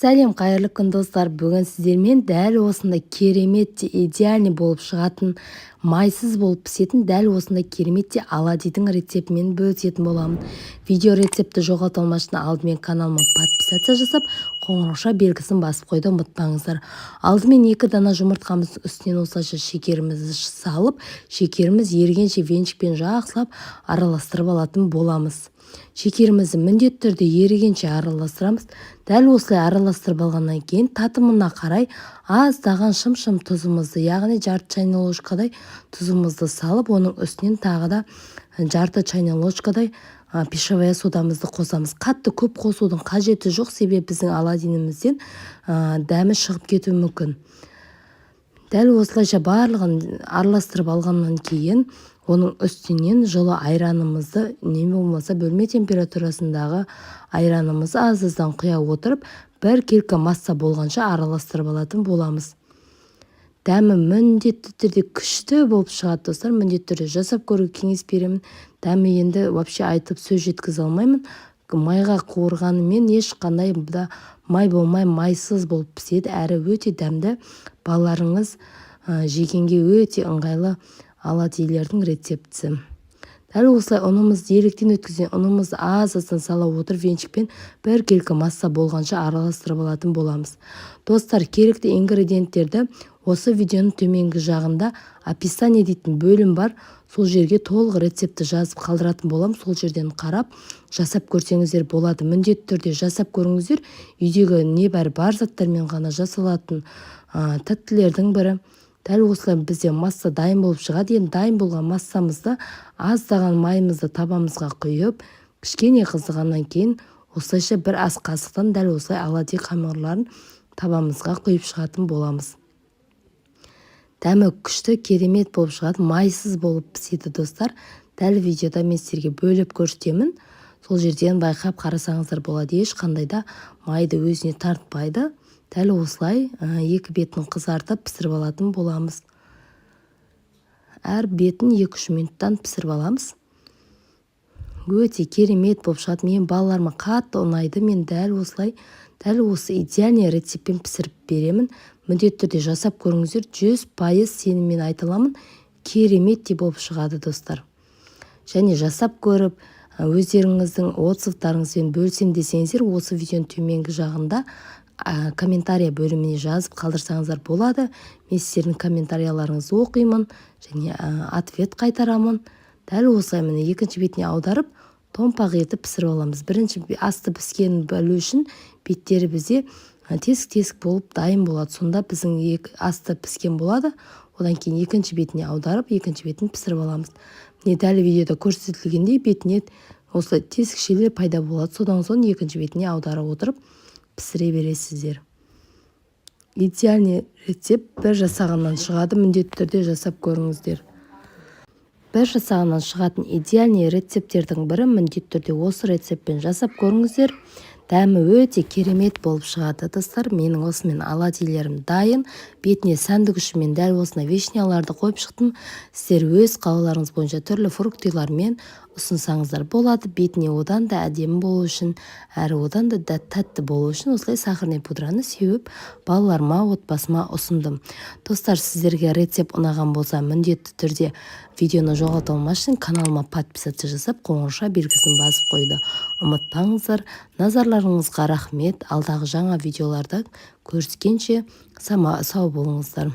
Сәлем, қайырлы күн достар. Бүгін сіздермен дәл осындай керемет те идеальный болып шығатын, майсыз болып пісетін дәл осындай керемет те оладьидің рецептімен бөлісетін боламын. Видео рецепті жоғалтылмас үшін алдымен каналыма подписаться жасап, қоңырауша белгісін басып қойды ұмытпаңыздар. Алдымен 2 дана жұмыртқамыздың үстінен осылайша шекерімізді салып, шекеріміз ерігенше венчикпен жақсылап араластырып алатын боламыз. Шекерімізді міндетті түрде ерігенше араластырамыз. Дәл осылай араластырып алғаннан кейін татымына қарай аздаған шым-шым тұзымызды, яғни жарты чайный ложкадай тұзымызды салып, оның үстінен тағы да жарты чайный ложкадай пищевая содамызды қосамыз. Қатты көп қосудың қажеті жоқ, себебі біздің оладьинімізден дәмі шығып кетуі мүмкін. Дәл осылайша барлығын араластырып алғаннан кейін оның үстінен жылы айранымызды, не болмаса бөлме температурасындағы айранымызды аз-аздан құя отырып, бір келкі масса болғанша араластырып алатын боламыз. Дәмі міндетті түрде күшті болып шығады достар, міндетті түрде жасап көруге кеңес беремін. Дәмі енді вообще айтып сөз жеткізе алмаймын. Майға қуырғанымен ешқандай да май болмай, майсыз болып піседі, әрі өте дәмді. Балаларыңыз жегенге өте ыңғайлы оладьилердің рецептісі. Дәл осылай ұнымызды електен өткізген ұнымызды аз-аздан сала отырып венчикпен бір келкі масса болғанша араластырып алатын боламыз. Достар, керекті ингредиенттерді осы видеоның төменгі жағында описание дейтін бөлім бар. Сол жерге толық рецепті жазып қалдыратын болам. Сол жерден қарап жасап көрсеңіздер болады. Міндетті түрде жасап көріңіздер. Үйдегі небәрі бар заттармен ғана жасалатын тәттілердің бірі. Дәл осылай бізде масса дайын болып шығады. Енді дайын болған массамызды аздаған майымызды табамызға құйып, кішкене қызығаннан кейін осылайша бір ас қасықтан дәл осылай оладьи қамырларын табамызға құйып шығатын боламыз. Дәмі күшті, керемет болып шығады, майсыз болып піседі достар. Дәл видеода мен сіздерге бөліп көрсетемін. Сол жерден байқап қарасаңыздар болады, ешқандай да майды өзіне тартпайды. Дәл осылай екі бетін қызартып пісіріп алатын боламыз. Әр бетін 2-3 минуттан пісіріп аламыз. Өте керемет болып шығады. Мен балаларыма қатты ұнайды. Мен дәл осы идеальный рецептпен пісіріп беремін. Міндетті түрде жасап көріңіздер, 100% сеніммен айта аламын. Керемет те болып шығады достар. Және жасап көріп, өздеріңіздің отзывтарыңызбен бөлсем десеңіздер, осы видеоның төменгі жағында комментария бөліміне жазып қалдырсаңыздар болады. Мен сіздердің комментарияларыңызды оқимын және ответ қайтарамын. Дәл осылай міне екінші бетіне аударып, томпақ етіп пісіріп аламыз. Бірінші асты піскенін білу үшін беттері бізде тесік-тесік болып дайын болады. Сонда біздің асты піскен болады. Одан кейін екінші бетіне аударып, екінші бетін пісіріп аламыз. Міне дәл видеода көрсетілгендей бетіне осылай тесікшелер пайда болады. Содан соң екінші бетіне аударып отырып пісіре бересіздер. Идеальный рецепт бір жасағаннан шығады, міндетті түрде жасап көріңіздер. Бір жасағаннан шығатын идеальный рецепттердің бірі, міндетті түрде осы рецептпен жасап көріңіздер. Дәмі өте керемет болып шығады достар. Менің осымен оладьилерім дайын. Бетіне сәндік үшін мен дәл осына вишняларды қойып шықтым. Сіздер өз қалауларыңыз бойынша түрлі фруктилармен ұсынсаңыздар болады. Бетіне одан да әдемі болу үшін, әрі одан да тәтті болу үшін осылай сахарный пудраны сеуіп балаларыма, отбасыма ұсындым. Достар, сіздерге рецепт ұнаған болса, міндетті түрде видеоны жоғалтылмас үшін каналыма подписаться жасап, қоңырауша белгісін басып қойды ұмытпаңыздар. Назарларыңызға рахмет. Алдағы жаңа видеоларда көріскенше сау болыңыздар.